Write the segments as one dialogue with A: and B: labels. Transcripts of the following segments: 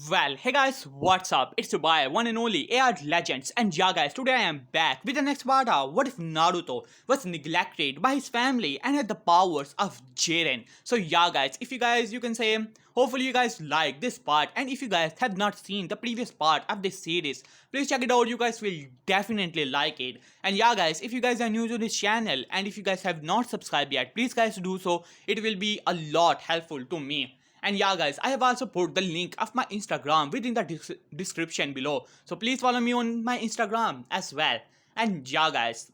A: Well, hey guys, what's up? It's your boy, one and only AR Legends, and yeah guys, today I am back with the next part of what if Naruto was neglected by his family and had the powers of Jiren. So yeah guys, if you guys, you can say, hopefully you guys like this part, and if you guys have not seen the previous part of this series, please check it out, you guys will definitely like it. And yeah guys, if you guys are new to this channel, and if you guys have not subscribed yet, please guys do so, it will be a lot helpful to me. And yeah guys, I have also put the link of my Instagram within the description below. So please follow me on my Instagram as well. And yeah guys,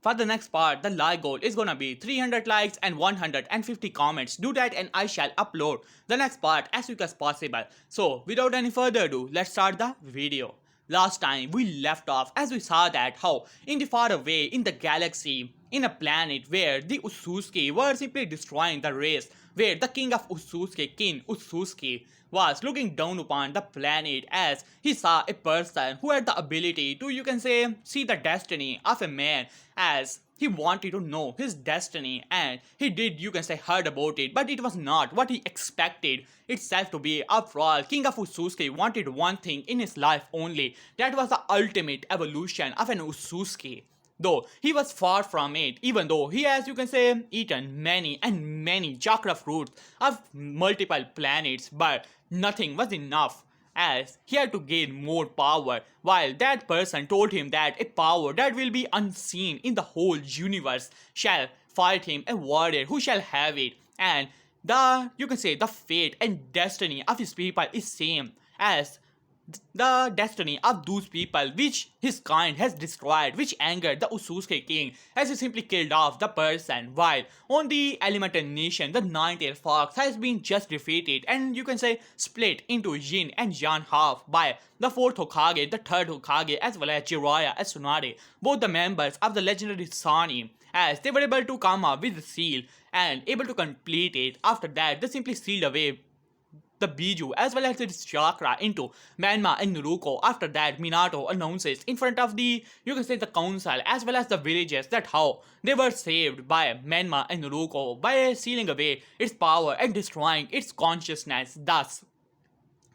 A: for the next part, the like goal is gonna be 300 likes and 150 comments. Do that and I shall upload the next part as quick as possible. So without any further ado, let's start the video. Last time we left off as we saw that how in the far away in the galaxy, in a planet where the Ususuki were simply destroying the race, where the king of Ususuki, King Ususuki, was looking down upon the planet as he saw a person who had the ability to, you can say, see the destiny of a man, as he wanted to know his destiny, and he did, you can say, heard about it, but it was not what he expected itself to be. After all, King of Ususuki wanted one thing in his life only, that was the ultimate evolution of an Ususuki. Though he was far from it, even though he has, you can say, eaten many and many chakra fruits of multiple planets, but nothing was enough, as he had to gain more power, while that person told him that a power that will be unseen in the whole universe shall fight him, a warrior who shall have it, and the, you can say, the fate and destiny of his people is same as the destiny of those people which his kind has destroyed, which angered the Ususuki king as he simply killed off the person, while on the elemental nation the nine-tailed fox has been just defeated and, you can say, split into yin and yang half by the fourth Hokage, the third Hokage, as well as Jiraiya and Tsunade, both the members of the legendary Sani, as they were able to come up with the seal and able to complete it. After that, they simply sealed away the Biju as well as its chakra into Manma and Naruto. After that, Minato announces in front of the, you can say, the council as well as the villagers that how they were saved by Manma and Naruto by sealing away its power and destroying its consciousness, thus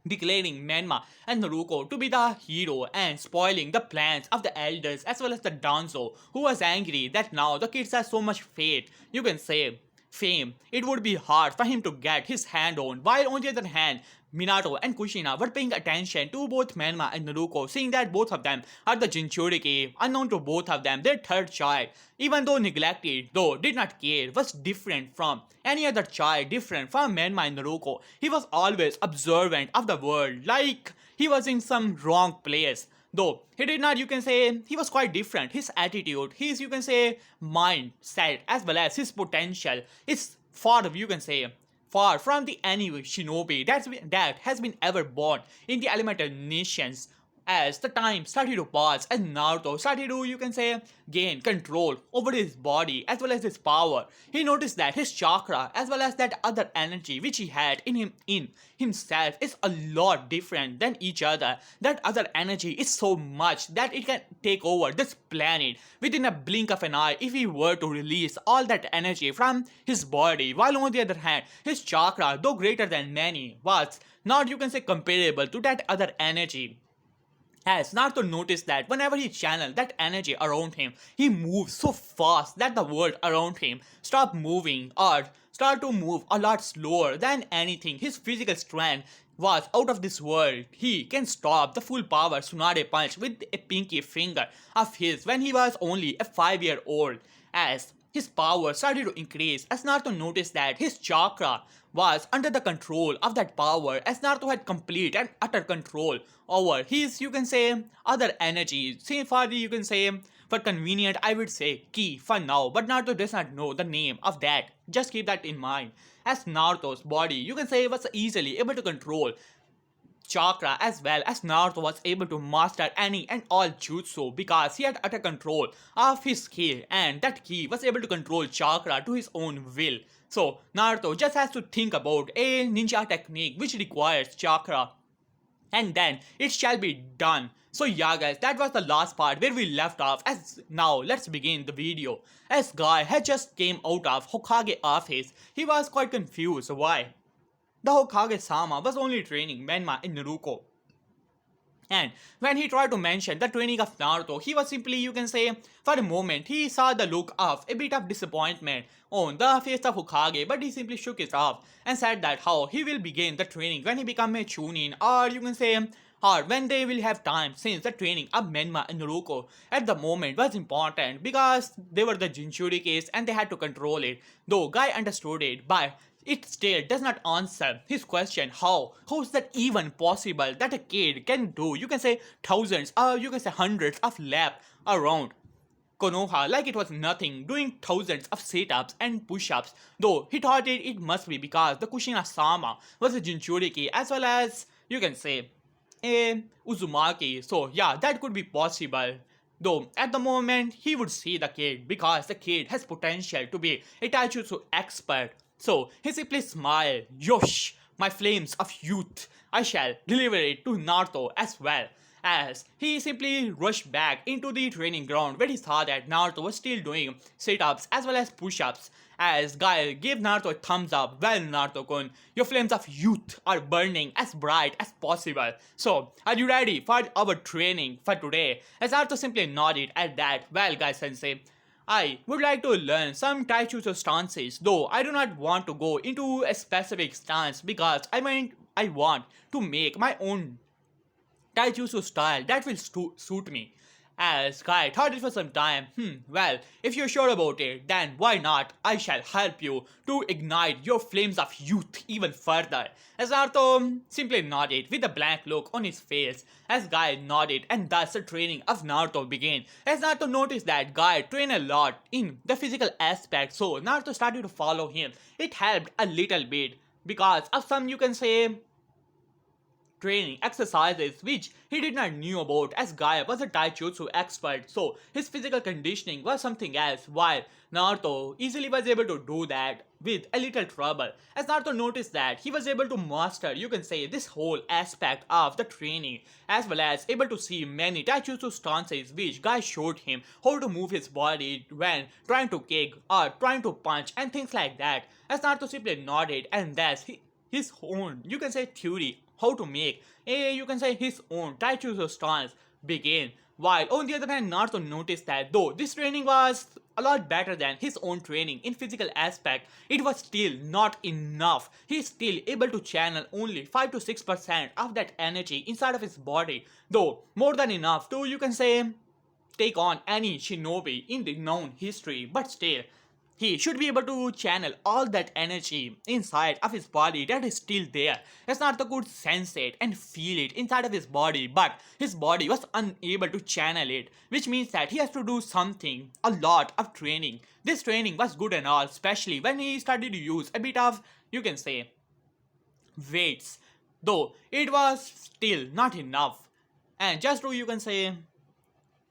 A: declaring Manma and Naruto to be the hero and spoiling the plans of the elders as well as the Danzo, who was angry that now the kids have so much fate, you can say, fame, it would be hard for him to get his hand on, while on the other hand, Minato and Kushina were paying attention to both Manma and Naruto, seeing that both of them are the Jinchuriki, unknown to both of them, their third child, even though neglected, though did not care, was different from any other child, different from Manma and Naruto. He was always observant of the world, like he was in some wrong place. Though he did not, you can say, he was quite different. His attitude, his, you can say, mindset, as well as his potential is far, you can say, far from the any shinobi that has been ever born in the elemental nations. As the time started to pass and Naruto started to, you can say, gain control over his body as well as his power, he noticed that his chakra as well as that other energy which he had in himself is a lot different than each other. That other energy is so much that it can take over this planet within a blink of an eye if he were to release all that energy from his body, while on the other hand, his chakra, though greater than many, was not, you can say, comparable to that other energy. As Naruto noticed that whenever he channeled that energy around him, he moves so fast that the world around him stopped moving or start to move a lot slower than anything. His physical strength was out of this world. He can stop the full power Tsunade punch with a pinky finger of his when he was only a 5-year-old. As his power started to increase, as Naruto noticed that his chakra was under the control of that power, as Naruto had complete and utter control over his, you can say, other energy. Say for the, you can say, for convenient, I would say ki for now, but Naruto does not know the name of that. Just keep that in mind. As Naruto's body, you can say, was easily able to control chakra, as well as Naruto was able to master any and all jutsu because he had utter control of his ki, and that ki was able to control chakra to his own will. So Naruto just has to think about a ninja technique which requires chakra, and then it shall be done. So yeah guys, that was the last part where we left off. As now let's begin the video. As Guy had just came out of Hokage office, he was quite confused. Why? The Hokage-sama was only training Menma in Naruto. And when he tried to mention the training of Naruto, he was simply, you can say, for a moment, he saw the look of a bit of disappointment on the face of Hokage, but he simply shook it off and said that how he will begin the training when he become a Chunin, or you can say, or when they will have time, since the training of Menma and Naruto at the moment was important because they were the Jinchurikis and they had to control it. Though Guy understood it, but it still does not answer his question how is that even possible that a kid can do, you can say, thousands or you can say hundreds of laps around Konoha like it was nothing, doing thousands of sit-ups and push-ups, though he thought it must be because the Kushina-sama was a Jinchuriki as well as, you can say, a Uzumaki, so yeah, that could be possible. Though at the moment he would see the kid because the kid has potential to be a taijutsu expert. So he simply smiled, Yosh, my flames of youth, I shall deliver it to Naruto as well. As he simply rushed back into the training ground where he saw that Naruto was still doing sit-ups as well as push-ups. As Guy gave Naruto a thumbs up, well Naruto-kun, your flames of youth are burning as bright as possible. So, are you ready for our training for today? As Naruto simply nodded at that, well Guy sensei, I would like to learn some taijutsu stances, though I do not want to go into a specific stance because I want to make my own taijutsu style that will suit me. As Kai thought it for some time, well, if you're sure about it, then why not? I shall help you to ignite your flames of youth even further. As Naruto simply nodded with a blank look on his face, as Guy nodded, and thus the training of Naruto began. As Naruto noticed that Guy trained a lot in the physical aspect, so Naruto started to follow him. It helped a little bit because of some, you can say, training exercises which he did not knew about, as Gaia was a taijutsu expert, so his physical conditioning was something else, while Naruto easily was able to do that with a little trouble. As Naruto noticed that he was able to master, you can say, this whole aspect of the training, as well as able to see many taijutsu stances which Guy showed him how to move his body when trying to kick or trying to punch and things like that. As Naruto simply nodded, and that's his own, you can say, theory how to make a, you can say, his own taijutsu stance begin. While on the other hand, Naruto noticed that though this training was a lot better than his own training in physical aspect, it was still not enough. He is still able to channel only 5 to 6% of that energy inside of his body, though more than enough to, you can say, take on any shinobi in the known history, but still he should be able to channel all that energy inside of his body that is still there. As Naruto could sense it and feel it inside of his body, but his body was unable to channel it, which means that he has to do something, a lot of training. This training was good and all, especially when he started to use a bit of, you can say, weights, though it was still not enough. And just to, you can say,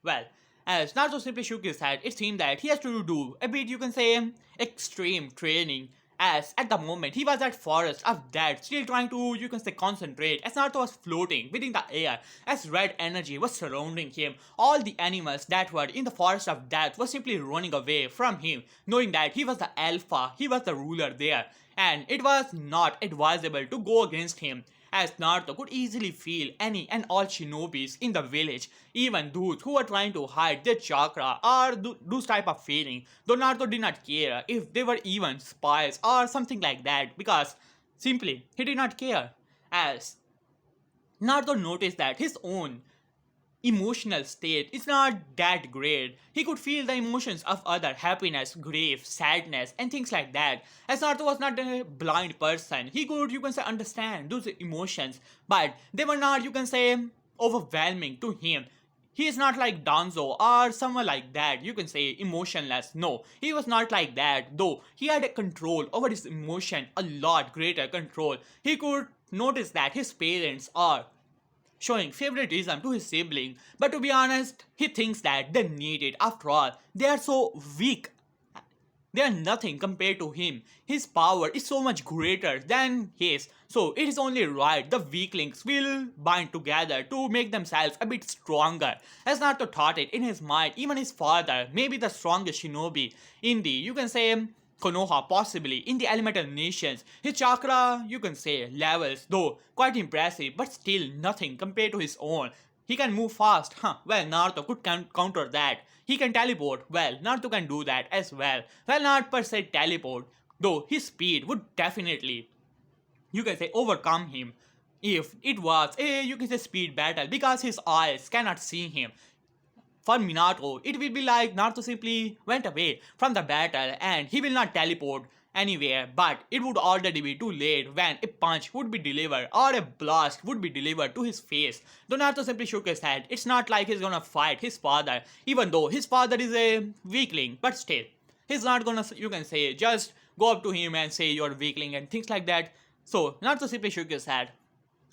A: well, as Naruto simply shook his head, it seemed that he has to do a bit, you can say, extreme training. As at the moment he was at forest of death, still trying to, you can say, concentrate, as Naruto was floating within the air, as red energy was surrounding him. All the animals that were in the forest of death were simply running away from him, knowing that he was the alpha, he was the ruler there, and it was not advisable to go against him, as Naruto could easily feel any and all shinobis in the village, even those who were trying to hide their chakra or those type of feeling, though Naruto did not care if they were even spies or something like that, because simply he did not care, as Naruto noticed that his own emotional state is not that great. He could feel the emotions of other, happiness, grief, sadness, and things like that. As Naruto was not a blind person, he could, you can say, understand those emotions, but they were not, you can say, overwhelming to him. He is not like Danzo or someone like that, you can say, emotionless. No, he was not like that, though he had a control over his emotion, a lot greater control. He could notice that his parents are showing favoritism to his sibling, but to be honest, he thinks that they need it. After all, they are so weak. They are nothing compared to him. His power is so much greater than his, so it is only right the weaklings will bind together to make themselves a bit stronger. As Naruto thought it in his mind, even his father may be the strongest shinobi in the, you can say, Konoha possibly in the elemental nations. His chakra, you can say, levels, though quite impressive, but still nothing compared to his own. He can move fast, well, Naruto could counter that. He can teleport, well, Naruto can do that as well. Well, not per se teleport, though his speed would definitely, you can say, overcome him if it was a, you can say, speed battle because his eyes cannot see him. For Minato, it will be like Naruto simply went away from the battle and he will not teleport anywhere, but it would already be too late when a punch would be delivered or a blast would be delivered to his face. Though Naruto simply shook his head, it's not like he's gonna fight his father, even though his father is a weakling, but still, he's not gonna, you can say, just go up to him and say you're weakling and things like that. So Naruto simply shook his head.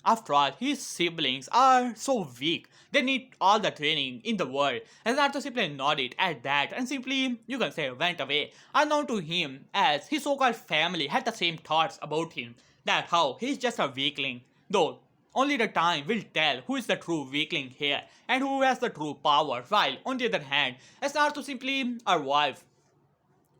A: After all, his siblings are so weak. They need all the training in the world. And Naruto simply nodded at that and simply, you can say, went away. Unknown to him, as his so-called family had the same thoughts about him. That how he's just a weakling. Though, only the time will tell who is the true weakling here and who has the true power. While, on the other hand, as Naruto simply arrived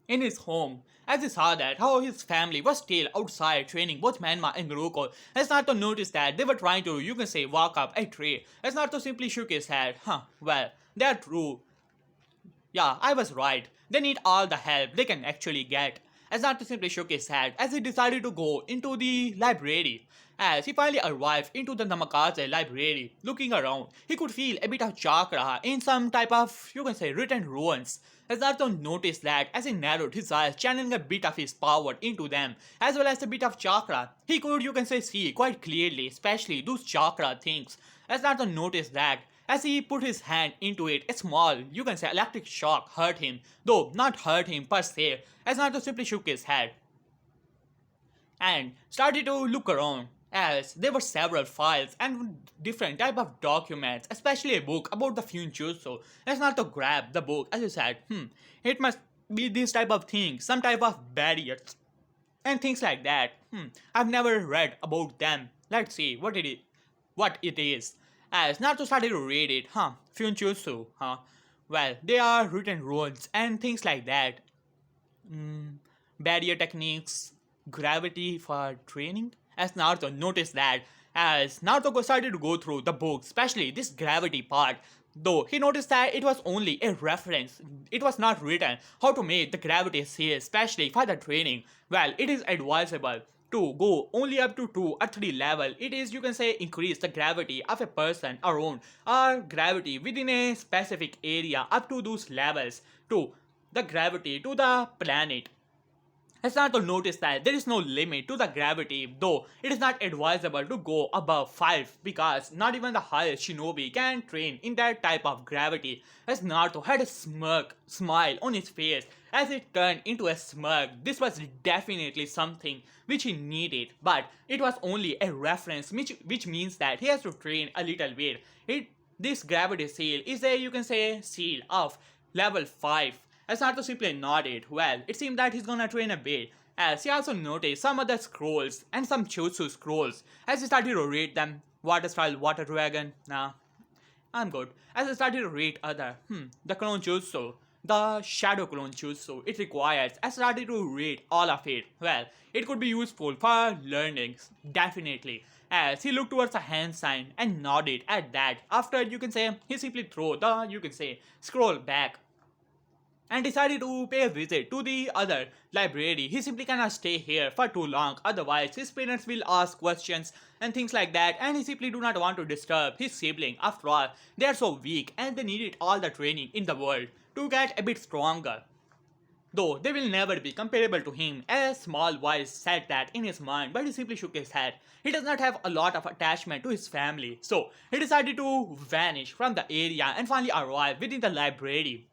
A: in his home, as he saw that how his family was still outside training both Manma and Naruto, as Naruto noticed that they were trying to, you can say, walk up a tree, as Naruto simply shook his head. Well, they're true. Yeah, I was right. They need all the help they can actually get. As Naruto simply shook his head as he decided to go into the library. As he finally arrived into the Namikaze library, looking around, he could feel a bit of chakra in some type of, you can say, written runes. As Naruto noticed that as he narrowed his eyes, channeling a bit of his power into them, as well as a bit of chakra, he could, you can say, see quite clearly, especially those chakra things. As Naruto noticed that, as he put his hand into it, a small, you can say, electric shock hurt him, though not hurt him per se, as Naruto simply shook his head and started to look around, as there were several files and different type of documents, especially a book about the Fuinjutsu. As Naruto grabbed the book, as he said, it must be this type of thing, some type of barriers and things like that. I've never read about them. Let's see what it is. As Naruto started to read it, Fuinjutsu, well, they are written runes and things like that. Barrier techniques, gravity for training. As Naruto noticed that, as Naruto started to go through the book, especially this gravity part, though he noticed that it was only a reference, it was not written how to make the gravity seal, especially for the training. Well, it is advisable to go only up to 2 or 3 level. It is, you can say, increase the gravity of a person around or gravity within a specific area up to those levels to the gravity to the planet. As Naruto noticed that there is no limit to the gravity, though it is not advisable to go above 5 because not even the highest shinobi can train in that type of gravity. As Naruto had a smile on his face as it turned into a smirk. This was definitely something which he needed, but it was only a reference, which means that he has to train a little bit. This gravity seal is a, you can say, seal of level 5. As Naruto simply nodded, well, it seemed that he's gonna train a bit, as he also noticed some other scrolls and some Jutsu scrolls. As he started to read them, Water Style, Water Dragon, nah, I'm good. As I started to read other, the Clone Jutsu, the Shadow Clone Jutsu, it requires, I started to read all of it. Well, it could be useful for learning, definitely. As he looked towards the hand sign and nodded at that. After, you can say, he simply threw the, you can say, scroll back and decided to pay a visit to the other library. He simply cannot stay here for too long, otherwise his parents will ask questions and things like that, and he simply do not want to disturb his sibling. After all, they are so weak and they needed all the training in the world to get a bit stronger. Though they will never be comparable to him, a small voice said that in his mind, but he simply shook his head. He does not have a lot of attachment to his family, so he decided to vanish from the area and finally arrive within the library.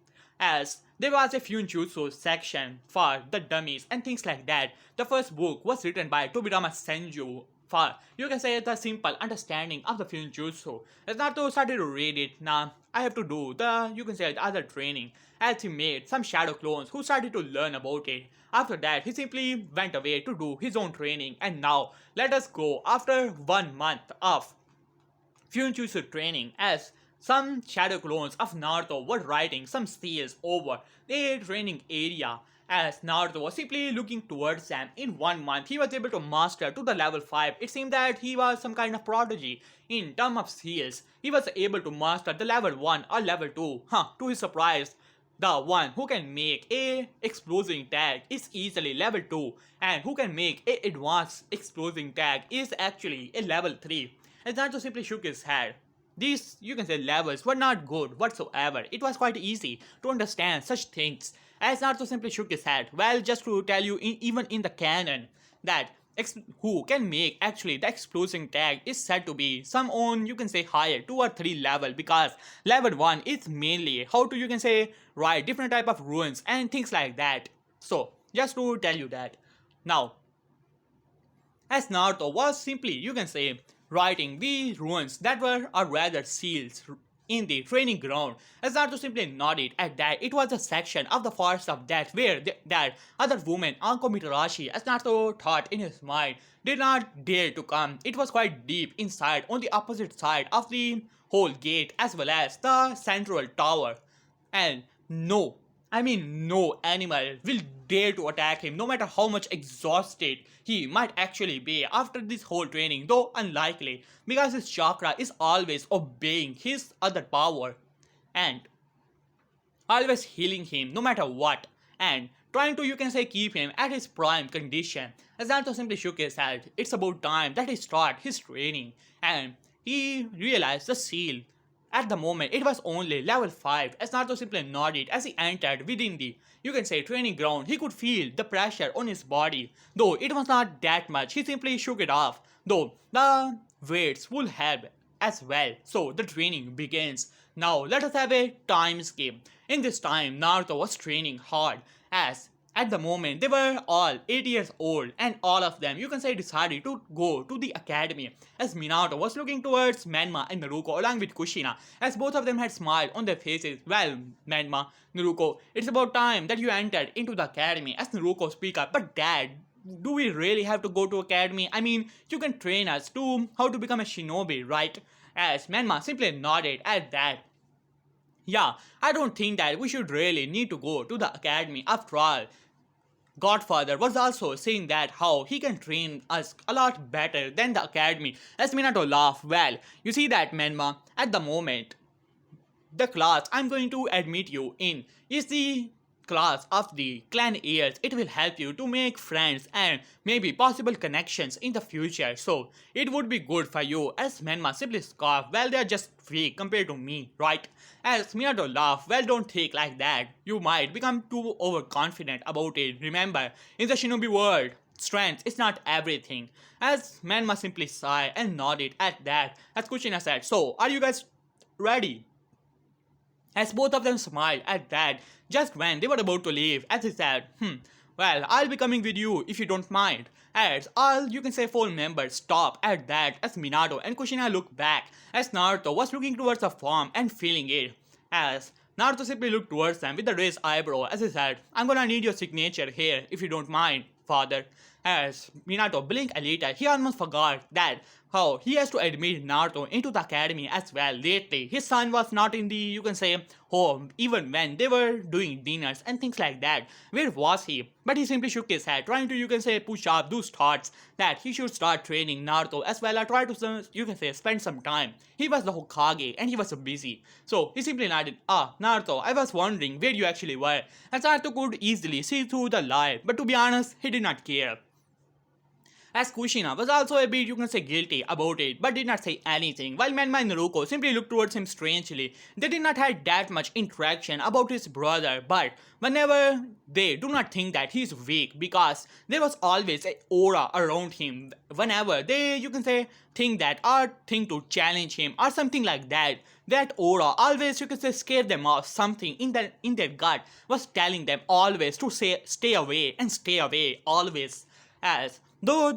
A: As there was a Fuinjutsu section for the dummies and things like that. The first book was written by Tobirama Senju for, you can say, the simple understanding of the Fuinjutsu. As Naruto started to read it, now I have to do the, you can say, the other training. As he made some shadow clones who started to learn about it. After that, he simply went away to do his own training, and now let us go after 1 month of Fuinjutsu training, as some shadow clones of Naruto were riding some steers over the training area. as Naruto was simply looking towards them. In 1 month, he was able to master to the level 5. It seemed that he was some kind of prodigy. In terms of skills, he was able to master the level 1 or level 2. To his surprise, the one who can make a exploding tag is easily level 2, and who can make a advanced exploding tag is actually a level 3. And Naruto simply shook his head. These, you can say, levels were not good whatsoever. It was quite easy to understand such things. As Naruto simply shook his head. Well, just to tell you, even in the canon, that who can make actually the exploding tag is said to be some own, you can say, higher 2 or 3 level, because level 1 is mainly how to, you can say, write different type of runes and things like that. So just to tell you that. Now, as Naruto was simply, you can say, writing the runes that were or rather seals in the training ground, as Naruto simply nodded at that. It was a section of the forest of death where that other woman, Anko Mitarashi, as Naruto thought in his mind, did not dare to come. It was quite deep inside on the opposite side of the whole gate as well as the central tower. And no animal will dare to attack him no matter how much exhausted he might actually be after this whole training, though unlikely, because his chakra is always obeying his other power and always healing him no matter what, and trying to, you can say, keep him at his prime condition. As Naruto simply shook his head, it's about time that he start his training, and he realized the seal. At the moment, it was only level 5, as Naruto simply nodded as he entered within the, you can say, training ground. He could feel the pressure on his body, though it was not that much. He simply shook it off, though the weights will help as well. So the training begins. Now let us have a time skip. In this time, Naruto was training hard, as at the moment they were all 8 years old, and all of them, you can say, decided to go to the academy, as Minato was looking towards Menma and Naruto along with Kushina, as both of them had smiled on their faces. Well, Menma, Naruto, it's about time that you entered into the academy, as Naruto speak up. But dad, do we really have to go to academy? I mean, you can train us to how to become a shinobi, right? As Menma simply nodded at that. Yeah, I don't think that we should really need to go to the academy. After all, Godfather was also saying that how he can train us a lot better than the academy. As Minato laughed. Well, you see that, Menma, at the moment, the class I'm going to admit you in is the class of the clan heirs. It will help you to make friends and maybe possible connections in the future. So it would be good for you. As Menma simply scoffed. Well, they're just weak compared to me, right? As Minato laughed. Well, don't take like that. You might become too overconfident about it. Remember, in the shinobi world, strength is not everything. As Menma simply sighed and nodded at that. As Kushina said, so are you guys ready? As both of them smiled at that just when they were about to leave, as he said, well, I'll be coming with you if you don't mind. As all, you can say, 4 members stop at that, as Minato and Kushina looked back, as Naruto was looking towards the farm and feeling it. As Naruto simply looked towards them with a raised eyebrow, as he said, I'm gonna need your signature here if you don't mind, father. As Minato blinked a little, he almost forgot that how he has to admit Naruto into the academy as well. Lately, his son was not in the, you can say, home, even when they were doing dinners and things like that. Where was he? But he simply shook his head, trying to, you can say, push up those thoughts that he should start training Naruto as well, or try to, you can say, spend some time. He was the Hokage and he was so busy. So he simply nodded, Naruto, I was wondering where you actually were. As Naruto could easily see through the lie, but to be honest, he did not care. As Kushina was also a bit, you can say, guilty about it, but did not say anything, while Menma and Naruto simply looked towards him strangely. They did not have that much interaction about his brother, but whenever they do not think that he's weak, because there was always an aura around him. Whenever they, you can say, think that or think to challenge him or something like that, that aura always, you can say, scared them off. Something in their gut was telling them always to say stay away always. As though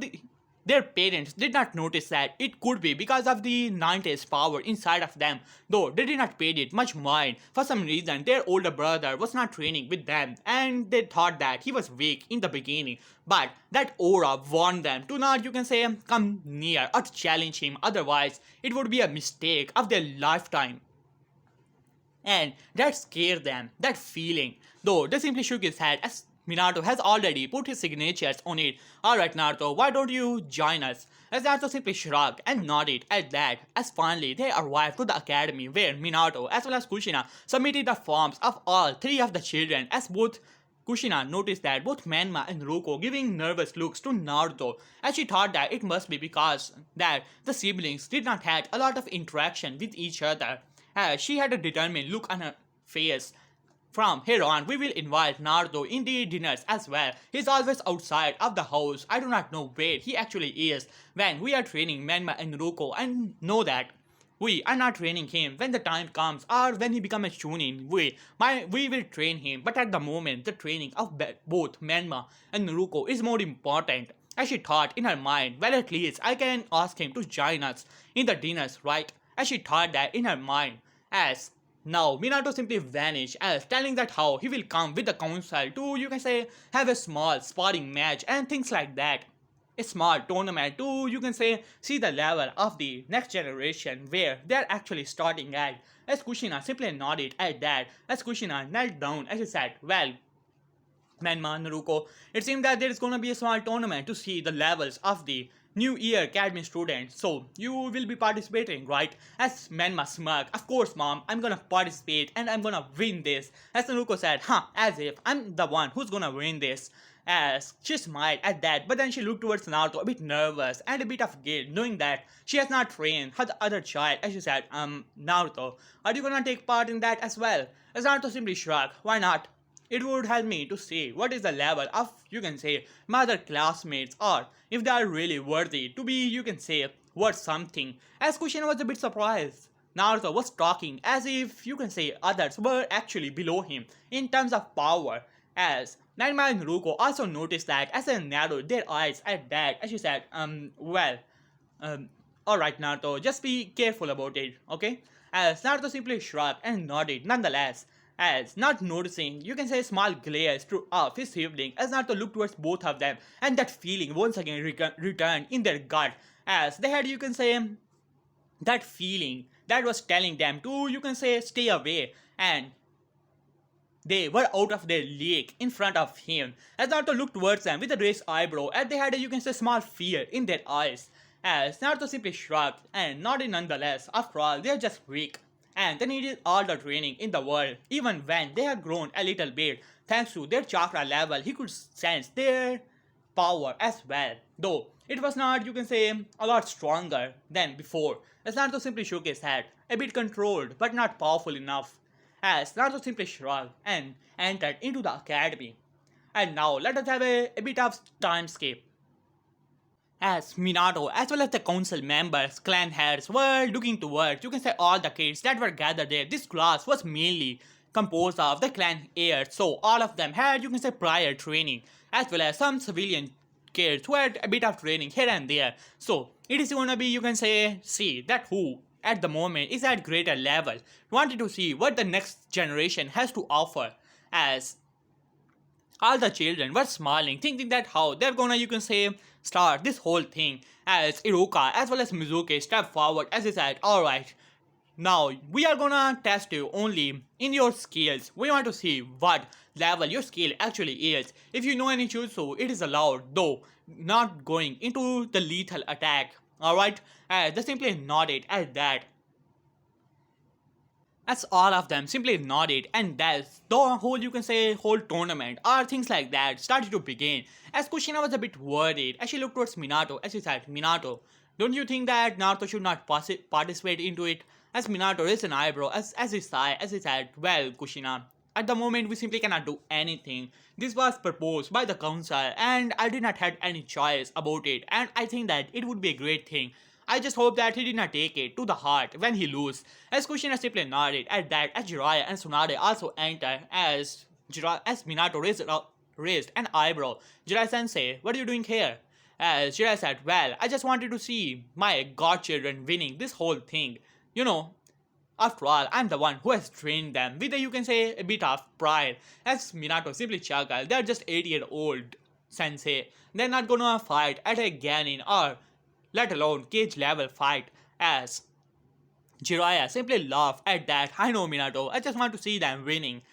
A: their parents did not notice that it could be because of the 90s power inside of them, though they did not pay it much mind. For some reason, their older brother was not training with them, and they thought that he was weak in the beginning. But that aura warned them to not, you can say, come near or challenge him, otherwise it would be a mistake of their lifetime. And that scared them, that feeling, though they simply shook his head as Minato has already put his signatures on it. Alright Naruto, why don't you join us? As Naruto simply shrugged and nodded at that, as finally they arrived to the academy where Minato as well as Kushina submitted the forms of all three of the children, as both Kushina noticed that both Menma and Ruko giving nervous looks to Naruto, as she thought that it must be because that the siblings did not have a lot of interaction with each other, as she had a determined look on her face. From here on, we will invite Naruto in the dinners as well. He's always outside of the house. I do not know where he actually is when we are training Menma and Ruko, and know that we are not training him when the time comes or when he becomes a Chunin. We will train him, but at the moment, the training of both Menma and Ruko is more important. As she thought in her mind, well, at least I can ask him to join us in the dinners, right? As she thought that in her mind, as now Minato simply vanished, as telling that how he will come with the council to, you can say, have a small sparring match and things like that. A small tournament to, you can say, see the level of the next generation where they are actually starting at. As Kushina simply nodded at that, as Kushina knelt down as he said, well, Menma, Naruko, it seems that there is gonna be a small tournament to see the levels of the New Year Academy students. So you will be participating, right? As Menma smirked, of course mom, I'm gonna participate and I'm gonna win this. As Naruko said, as if I'm the one who's gonna win this. As she smiled at that, but then she looked towards Naruto a bit nervous and a bit of guilt, knowing that she has not trained her other child, as she said, Naruto, are you gonna take part in that as well? As Naruto simply shrugged, why not? It would help me to see what is the level of, you can say, my other classmates, or if they are really worthy to be, you can say, worth something. As Kushina was a bit surprised. Naruto was talking as if, you can say, others were actually below him in terms of power. As Naima and Ruko also noticed that as they narrowed their eyes at that, as she said, well, alright Naruto, just be careful about it, okay? As Naruto simply shrugged and nodded nonetheless, as not noticing, you can say, small glares through off his sibling, as Naruto looked towards both of them, and that feeling once again returned in their gut, as they had, you can say, that feeling that was telling them to, you can say, stay away, and they were out of their league in front of him. As Naruto looked towards them with a raised eyebrow, and they had a, you can say, small fear in their eyes. As Naruto simply shrugged and nodded nonetheless. After all, they are just weak, and they needed all the training in the world. Even when they had grown a little bit, thanks to their chakra level, he could sense their power as well. Though it was not, you can say, a lot stronger than before. As Naruto simply shook his head, a bit controlled but not powerful enough. As Naruto simply shrugged and entered into the academy. And now let us have a bit of time skip. As Minato as well as the council members, clan heads were looking towards, you can say, all the kids that were gathered there. This class was mainly composed of the clan heirs, so all of them had, you can say, prior training, as well as some civilian kids who had a bit of training here and there. So it is gonna be, you can say, see that who at the moment is at greater level. Wanted to see what the next generation has to offer. As all the children were smiling, thinking that how they're gonna, you can say, start this whole thing. As Iruka as well as Mizuki stepped forward as he said, alright, now we are gonna test you only in your skills. We want to see what level your skill actually is. If you know any jutsu, it is allowed, though not going into the lethal attack. Alright, they simply nodded at that. As all of them simply nodded, and thus the whole, you can say, whole tournament or things like that started to begin. As Kushina was a bit worried as she looked towards Minato as she said, Minato, don't you think that Naruto should not participate into it? As Minato raised an eyebrow as he sighed as he said, well Kushina, at the moment we simply cannot do anything. This was proposed by the council and I did not have any choice about it, and I think that it would be a great thing. I just hope that he did not take it to the heart when he lose. As Kushina simply nodded at that, as Jiraiya and Tsunade also entered, as Minato raised an eyebrow. Jiraiya sensei, what are you doing here? As Jiraiya said, well, I just wanted to see my godchildren winning this whole thing. You know, after all, I'm the one who has trained them with a, you can say, a bit of pride. As Minato simply chuckled, they're just 8-year-old sensei. They're not gonna fight at a Ganin or let alone cage level fight. As Jiraiya simply laughed at that. I know Minato, I just want to see them winning.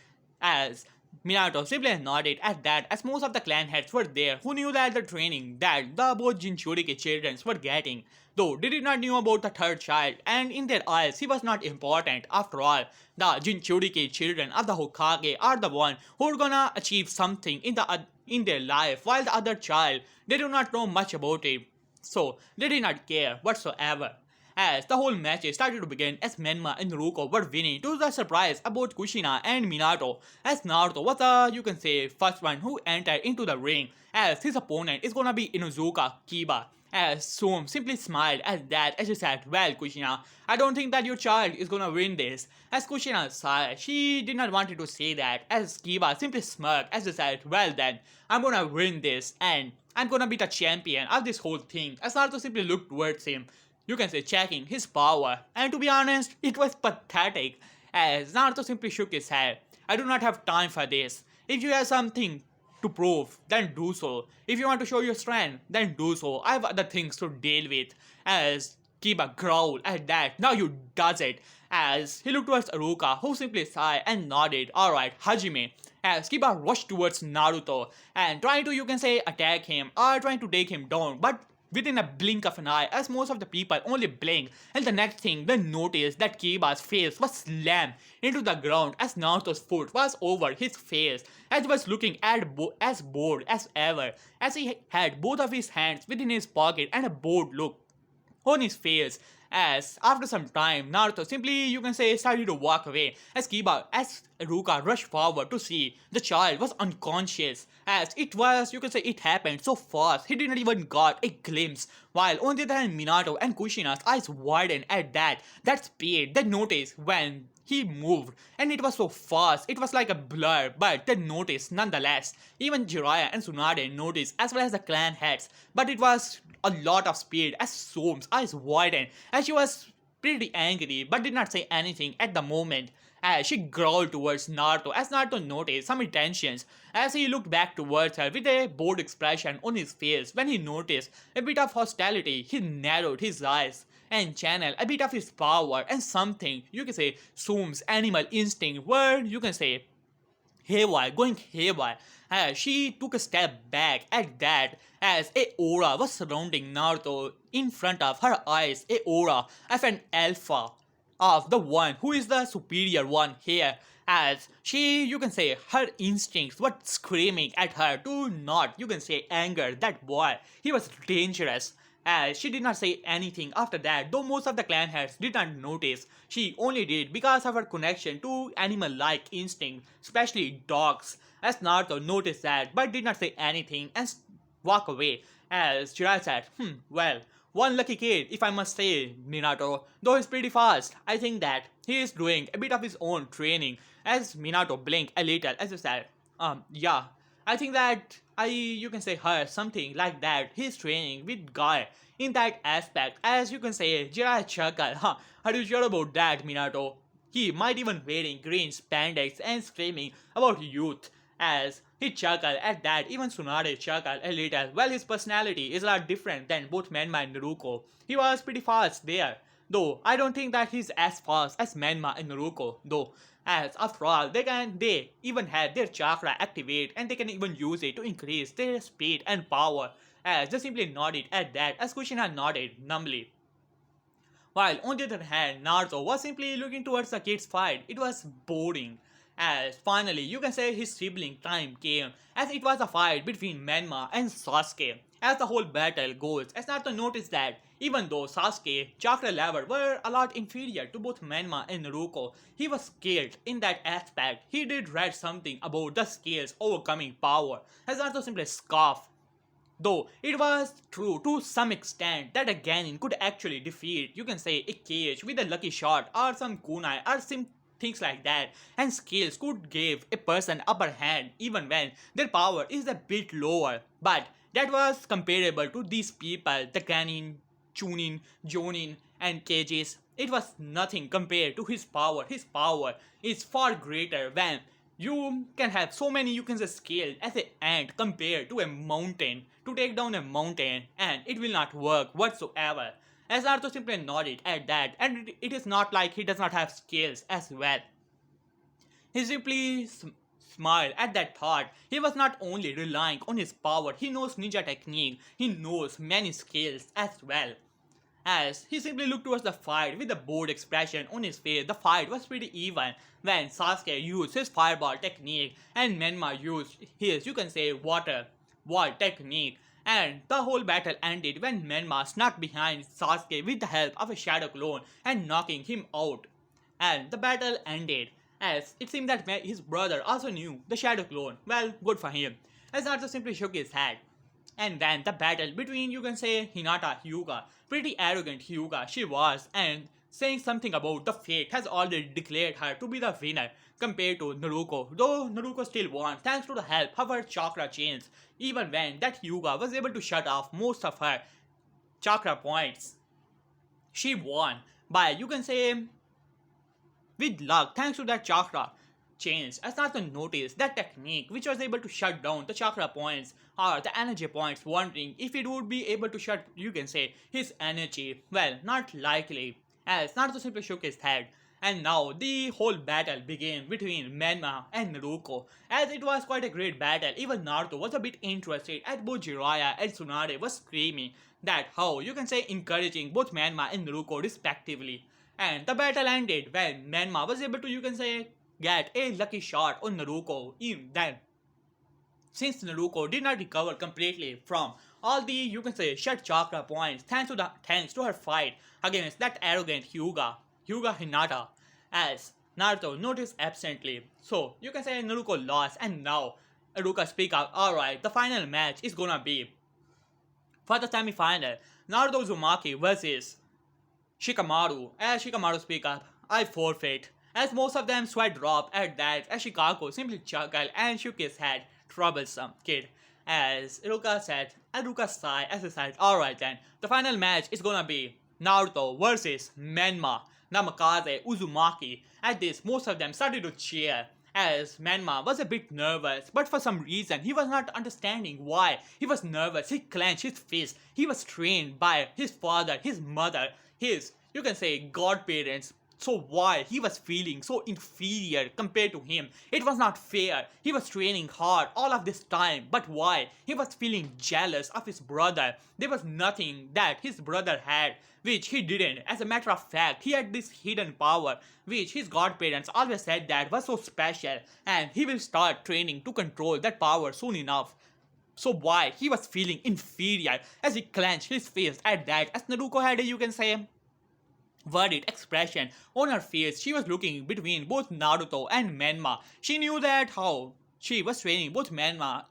A: As Minato simply nodded at that as most of the clan heads were there who knew that the training that the both Jinchuriki children were getting, though they did not know about the third child, and in their eyes he was not important. After all, the Jinchuriki children of the Hokage are the one who are gonna achieve something in their life, while the other child, they do not know much about it, so they did not care whatsoever. As the whole match started to begin as Menma and Naruto were winning to the surprise about Kushina and Minato, as Naruto was the, you can say, first one who entered into the ring, as his opponent is gonna be Inuzuka Kiba. As Soom simply smiled at that as he said, well Kushina, I don't think that your child is gonna win this. As Kushina sighed, she did not want to say that, as Kiba simply smirked as he said, well then, I'm gonna win this and I'm gonna be the champion of this whole thing. As Naruto simply looked towards him, you can say checking his power. And to be honest, it was pathetic, as Naruto simply shook his head. I do not have time for this. If you have something to prove, then do so. If you want to show your strength, then do so. I have other things to deal with. As Kiba growled at that, now you does it. As he looked towards Aruka, who simply sighed and nodded. Alright, Hajime. As Kiba rushed towards Naruto and trying to, you can say, attack him or trying to take him down, but within a blink of an eye, as most of the people only blink, and the next thing they noticed that Kiba's face was slammed into the ground as Naruto's foot was over his face, as he was looking at as bored as ever, as he had both of his hands within his pocket and a bored look on his face. As after some time, Naruto simply, you can say, started to walk away as Ruka rushed forward to see the child was unconscious. As it was, you can say, it happened so fast, he didn't even got a glimpse. While on the other hand, Minato and Kushina's eyes widened at that speed. They noticed when he moved, and it was so fast, it was like a blur, but they noticed nonetheless. Even Jiraiya and Tsunade noticed, as well as the clan heads, but it was a lot of speed as Soom's eyes widened, and she was pretty angry but did not say anything at the moment. As she growled towards Naruto, as Naruto noticed some intentions as he looked back towards her with a bored expression on his face. When he noticed a bit of hostility, he narrowed his eyes and channeled a bit of his power, and something, you can say, Soom's animal instinct were, you can say, haywire, going haywire, as she took a step back at that, as a aura was surrounding Naruto in front of her eyes, a aura of an alpha, of the one who is the superior one here. As she, you can say, her instincts were screaming at her to not, you can say, anger that boy. He was dangerous. As she did not say anything after that, though most of the clan heads did not notice. She only did because of her connection to animal-like instinct, especially dogs. As Naruto noticed that, but did not say anything and walk away. As Jiraiya said, well, one lucky kid, if I must say, Minato. Though he's pretty fast, I think that he is doing a bit of his own training. As Minato blinked a little, as he said, yeah, I think that you can say her something like that. He's training with Guy in that aspect. As you can say, Jiraiya chuckled, are you sure about that, Minato? He might even wearing green spandex and screaming about youth. As he chuckled at that, even Tsunade chuckled a little. Well, his personality is a lot different than both Menma and Naruto. He was pretty fast there. Though, I don't think that he's as fast as Menma and Naruto, though. As after all, they even had their chakra activate and they can even use it to increase their speed and power. As they simply nodded at that, as Kushina nodded numbly. While on the other hand, Naruto was simply looking towards the kids' fight. It was boring. As finally, you can say his sibling time came, as it was a fight between Menma and Sasuke. As the whole battle goes, as Naruto noticed that even though Sasuke chakra level were a lot inferior to both Menma and Naruto, he was skilled in that aspect. He did read something about the skills overcoming power, as Naruto simply scoffed. Though it was true to some extent that a Ganin could actually defeat, you can say, a cage with a lucky shot or some kunai or some things like that, and skills could give a person upper hand even when their power is a bit lower. But that was comparable to these people, the Ganin, Chunin, Jonin, and cages. It was nothing compared to his power. His power is far greater when you can have so many, you can say, scale as an ant compared to a mountain to take down a mountain, and it will not work whatsoever. As Naruto simply nodded at that, and it is not like he does not have skills as well. He simply smiled at that thought. He was not only relying on his power, he knows ninja technique, he knows many skills as well. As he simply looked towards the fight with a bored expression on his face. The fight was pretty even when Sasuke used his fireball technique and Menma used his, you can say, water wall technique. And the whole battle ended when Menma snuck behind Sasuke with the help of a shadow clone and knocking him out. And the battle ended as it seemed that his brother also knew the shadow clone. Well, good for him. As Naruto simply shook his head. And then the battle between, you can say, Hinata Hyuga, pretty arrogant Hyuga she was, and saying something about the fate has already declared her to be the winner compared to Naruto, though Naruto still won thanks to the help of her chakra chains, even when that Hyuga was able to shut off most of her chakra points. She won by, you can say, with luck thanks to that chakra change. As Naruto noticed that technique which was able to shut down the chakra points or the energy points, wondering if it would be able to shut, you can say, his energy. Well, not likely, as Naruto simply shook his head. And now the whole battle began between Menma and Naruto. As it was quite a great battle, even Naruto was a bit interested as both Jiraiya and Tsunade was screaming that how, you can say, encouraging both Menma and Naruto respectively. And the battle ended when Menma was able to, you can say, get a lucky shot on Naruto. Even then, since Naruto did not recover completely from all the, you can say, shut chakra points thanks to her fight against that arrogant Hyuga Hinata, as Naruto noticed absently. So you can say Naruto lost, and now Naruto speak out. Alright, the final match is gonna be for the semi-final, Naruto Uzumaki versus Shikamaru. As Shikamaru speak up, I forfeit. As most of them sweat dropped at that, as Shikako simply chuckled and shook his head. Troublesome kid. As Iruka sighed as he said, alright then, the final match is gonna be Naruto versus Menma Namikaze Uzumaki. At this, most of them started to cheer, as Menma was a bit nervous, but for some reason he was not understanding why he was nervous. He clenched his fist. He was trained by his father, his mother, his, you can say, godparents. So why he was feeling so inferior compared to him? It was not fair. He was training hard all of this time, but why? He was feeling jealous of his brother. There was nothing that his brother had which he didn't. As a matter of fact, he had this hidden power which his godparents always said that was so special, and he will start training to control that power soon enough. So why he was feeling inferior as he clenched his fist at that, as Naruto had a, you can say, worried expression on her face. She was looking between both Naruto and Menma. She knew that how she was training both Menma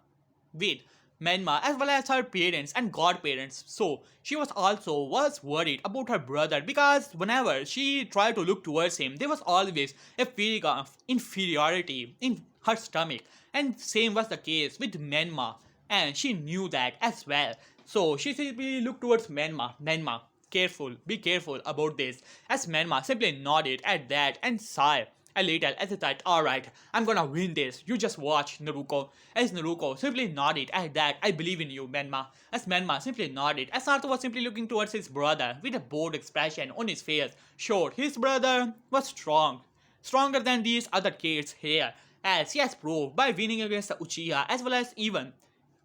A: as well as her parents and godparents. So she was worried about her brother, because whenever she tried to look towards him, there was always a feeling of inferiority in her stomach. And same was the case with Menma, and she knew that as well. So she simply looked towards Menma. Menma, careful, be careful about this. As Menma simply nodded at that and sighed a little as he thought, alright, I'm gonna win this. You just watch, Naruto. As Naruto simply nodded at that, I believe in you, Menma. As Menma simply nodded, as Naruto was simply looking towards his brother with a bored expression on his face. Sure, his brother was strong. Stronger than these other kids here, as he has proved by winning against the Uchiha as well as even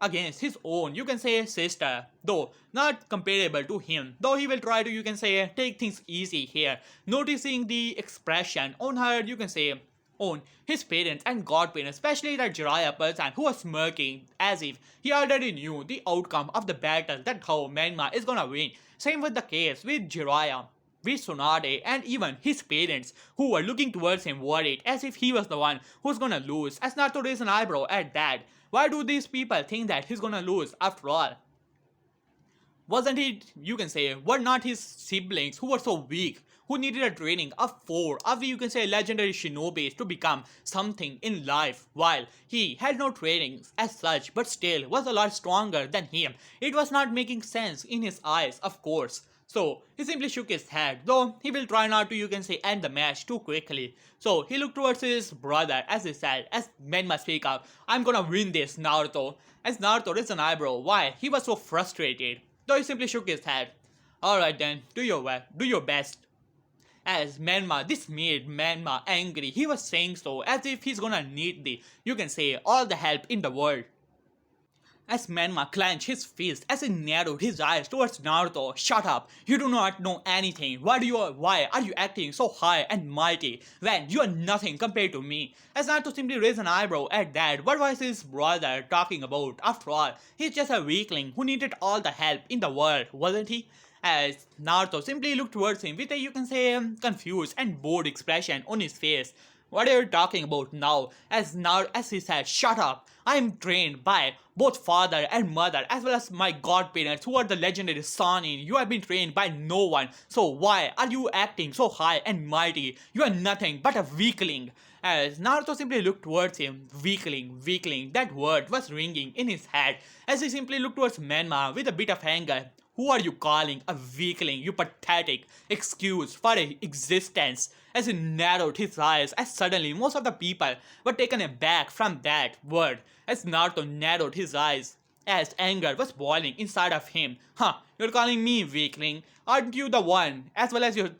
A: against his own, you can say, sister, though not comparable to him, though he will try to, you can say, take things easy here, noticing the expression on her, you can say, on his parents and godparents, especially that Jiraiya person who was smirking as if he already knew the outcome of the battle, that how Menma is gonna win. Same with the case with Jiraiya, with Tsunade, and even his parents who were looking towards him worried as if he was the one who's gonna lose. As Naruto raised an eyebrow at that. Why do these people think that he's gonna lose after all? Wasn't it, you can say, were not his siblings who were so weak, who needed a training of 4 of the, you can say, legendary shinobis to become something in life, while he had no trainings as such, but still was a lot stronger than him? It was not making sense in his eyes, of course. So he simply shook his head, though he will try not to, you can say, end the match too quickly. So he looked towards his brother as he said, as Menma speak up, I'm gonna win this, Naruto. As Naruto raised an eyebrow, why he was so frustrated, though he simply shook his head. Alright then, do your best. As Menma, this made Menma angry. He was saying so as if he's gonna need the, you can say, all the help in the world. As Menma clenched his fist as he narrowed his eyes towards Naruto. Shut up! You do not know anything. Why are you acting so high and mighty when you are nothing compared to me? As Naruto simply raised an eyebrow at that. What was his brother talking about? After all, he's just a weakling who needed all the help in the world, wasn't he? As Naruto simply looked towards him with a, you can say, confused and bored expression on his face. What are you talking about now? As he said, shut up. I am trained by both father and mother as well as my godparents who are the legendary Sanin. You have been trained by no one. So why are you acting so high and mighty? You are nothing but a weakling. As Naruto simply looked towards him, weakling, weakling, that word was ringing in his head as he simply looked towards Menma with a bit of anger. Who are you calling a weakling, you pathetic excuse for a existence? As he narrowed his eyes, as suddenly most of the people were taken aback from that word. As Naruto narrowed his eyes, as anger was boiling inside of him. Huh, you're calling me weakling? Aren't you the one, as well as your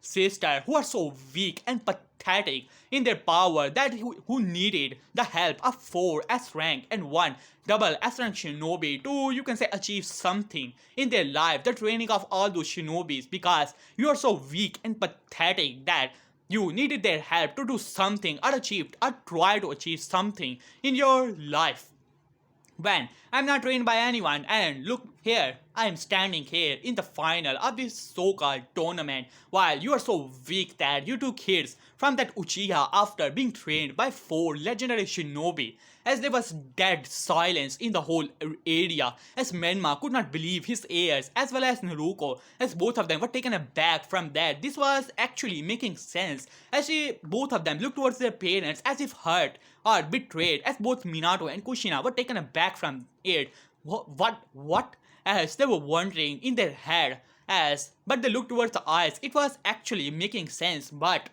A: sister, who are so weak and pathetic in their power that who needed the help of 4 S rank and 1 double S rank shinobi to, you can say, achieve something in their life, the training of all those shinobis, because you are so weak and pathetic that you needed their help to do something or achieve or try to achieve something in your life. When I'm not trained by anyone, and look here, I am standing here in the final of this so-called tournament while you are so weak that you took hits from that Uchiha after being trained by 4 legendary shinobi. As there was dead silence in the whole area, as Menma could not believe his ears as well as Naruto, as both of them were taken aback from that. This was actually making sense as both of them looked towards their parents as if hurt or betrayed, as both Minato and Kushina were taken aback from it. What? As they were wondering in their head, but they looked towards the eyes. It was actually making sense, but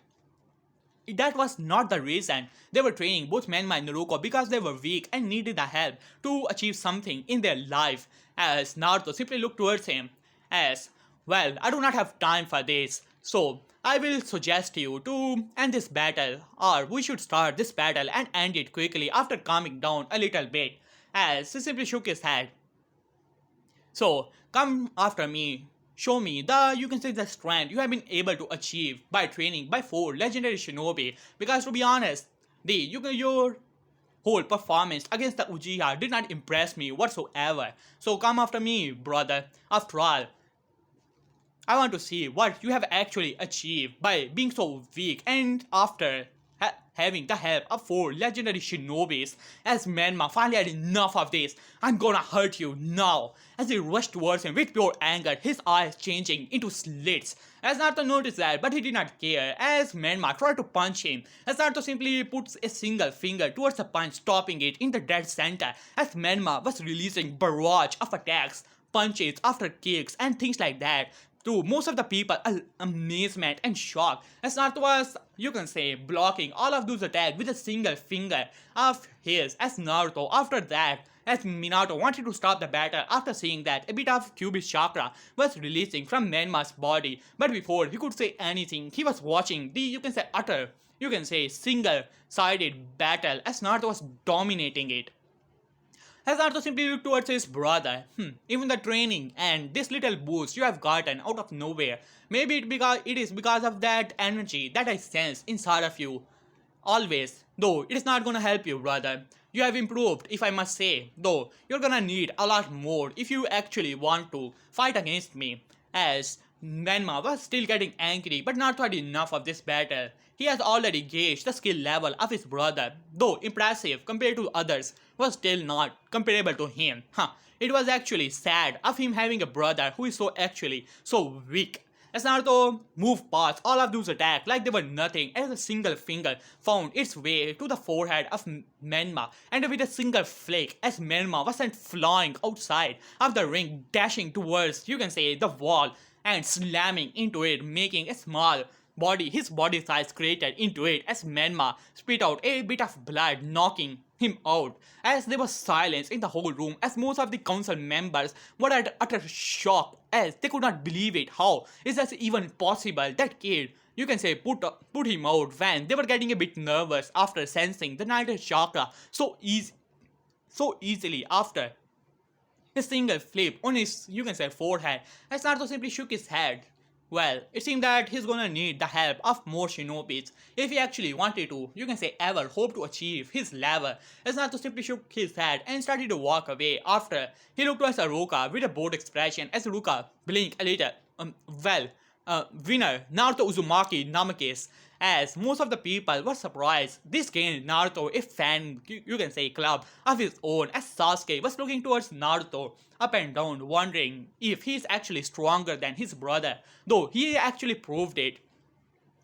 A: that was not the reason. They were training both Menma and Naruto because they were weak and needed the help to achieve something in their life. As Naruto simply looked towards him as, well, I do not have time for this, so I will suggest you to end this battle, or we should start this battle and end it quickly after calming down a little bit. As he simply shook his head. So, come after me. Show me the, you can say, the strength you have been able to achieve by training by 4 legendary shinobi. Because to be honest, your whole performance against the Uchiha did not impress me whatsoever. So come after me, brother. After all, I want to see what you have actually achieved by being so weak and after having the help of 4 legendary shinobis. As Menma finally had enough of this. I'm gonna hurt you now. As he rushed towards him with pure anger, his eyes changing into slits. As Naruto noticed that, but he did not care. As Menma tried to punch him, as Naruto simply puts a single finger towards the punch, stopping it in the dead center. As Menma was releasing barrage of attacks, punches after kicks and things like that. To most of the people, amazement and shock, as Naruto was, you can say, blocking all of those attacks with a single finger of his. As Naruto, after that, as Minato wanted to stop the battle after seeing that a bit of Kyuubi's chakra was releasing from Menma's body, but before he could say anything, he was watching the, you can say, utter, you can say, single-sided battle as Naruto was dominating it. As Naruto simply looked towards his brother. Even the training and this little boost you have gotten out of nowhere. Maybe it is because of that energy that I sense inside of you. Always. Though it is not gonna help you, brother. You have improved, if I must say. Though you're gonna need a lot more if you actually want to fight against me. As Menma was still getting angry, but Naruto had enough of this battle. He has already gauged the skill level of his brother, though impressive compared to others, was still not comparable to him. It was actually sad of him having a brother who is so weak. As Naruto moved past all of those attacks like they were nothing, as a single finger found its way to the forehead of Menma, and with a single flick, as Menma was sent flying outside of the ring, dashing towards, you can say, the wall, and slamming into it, making a small his body size created into it as Menma spit out a bit of blood, knocking him out. As there was silence in the whole room, as most of the council members were at utter shock as they could not believe it. How is that even possible? That kid, you can say, put him out when they were getting a bit nervous after sensing the Night Chakra so easily after a single flip on his, you can say, forehead, as Naruto simply shook his head. Well, it seemed that he's gonna need the help of more shinobis if he actually wanted to, you can say, ever hope to achieve his level. As Naruto simply shook his head and started to walk away after he looked towards Ruka with a bored expression as Ruka blinked a little. Winner Naruto Uzumaki Namakes, as most of the people were surprised. This gained Naruto a fan, you can say, club of his own, as Sasuke was looking towards Naruto up and down, wondering if he's actually stronger than his brother, though he actually proved it.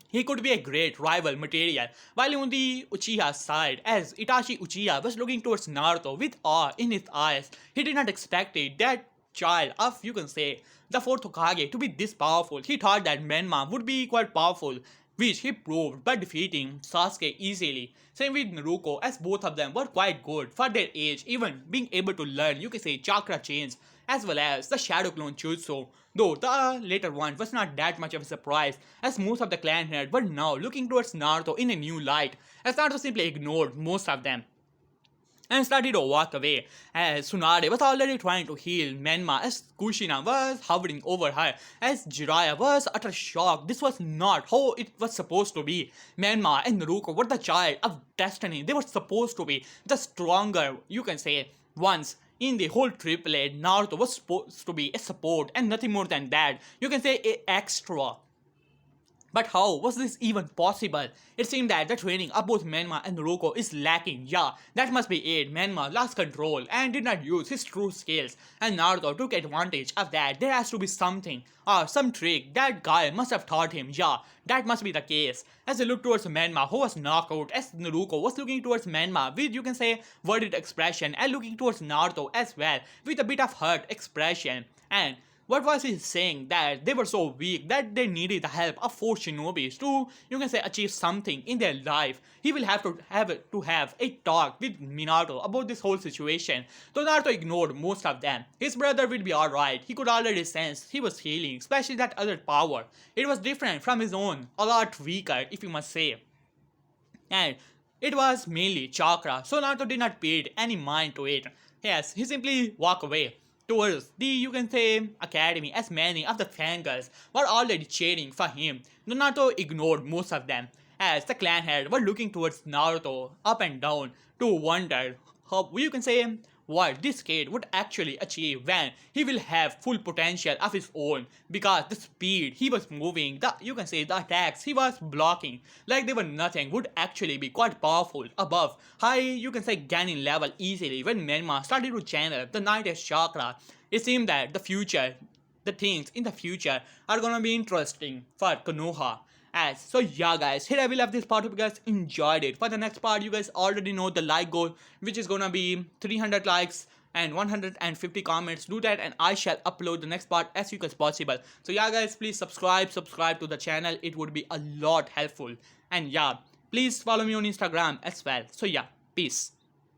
A: He could be a great rival material, while on the Uchiha side, as Itachi Uchiha was looking towards Naruto with awe in his eyes. He did not expect it, that child of, you can say, the fourth Hokage to be this powerful. He thought that Menma would be quite powerful, which he proved by defeating Sasuke easily. Same with Naruto, as both of them were quite good for their age, even being able to learn, you can say, chakra chains as well as the Shadow Clone Jutsu. Though the later one was not that much of a surprise, as most of the clan heads were now looking towards Naruto in a new light, as Naruto simply ignored most of them and started to walk away, as Tsunade was already trying to heal Menma, as Kushina was hovering over her, as Jiraiya was utter shock. This was not how it was supposed to be. Menma and Naruto were the child of destiny. They were supposed to be the stronger, you can say, ones in the whole triplet. Naruto was supposed to be a support and nothing more than that. You can say a extra. But how was this even possible? It seemed that the training of both Menma and Naruto is lacking. Yeah, that must be it. Menma lost control and did not use his true skills, and Naruto took advantage of that. There has to be something or some trick that guy must have taught him. Yeah, that must be the case. As he looked towards Menma, who was knocked out, as Naruto was looking towards Menma with, you can say, worried expression, and looking towards Naruto as well with a bit of hurt expression. And what was he saying? That they were so weak that they needed the help of four shinobis to, you can say, achieve something in their life. He will have a talk with Minato about this whole situation. Though Naruto ignored most of them. His brother will be alright. He could already sense he was healing, especially that other power. It was different from his own, a lot weaker, if you must say. And it was mainly chakra, so Naruto did not pay any mind to it. Yes, he simply walked away towards the, you can say, academy, as many of the fangirls were already cheering for him. Naruto ignored most of them, as the clan head were looking towards Naruto up and down to wonder how, you can say, what this kid would actually achieve when he will have full potential of his own, because the speed he was moving, the, you can say, the attacks he was blocking like they were nothing, would actually be quite powerful above high, you can say, Ganin level easily. When Menma started to channel the Night Chakra, it seemed that the things in the future are gonna be interesting for Konoha. So yeah guys, here I will have this part. If you guys enjoyed it, for the next part you guys already know the like goal, which is gonna be 300 likes and 150 comments. Do that and I shall upload the next part as quick as possible. So yeah guys, please subscribe to the channel. It would be a lot helpful. And yeah, please follow me on Instagram as well. So yeah, peace.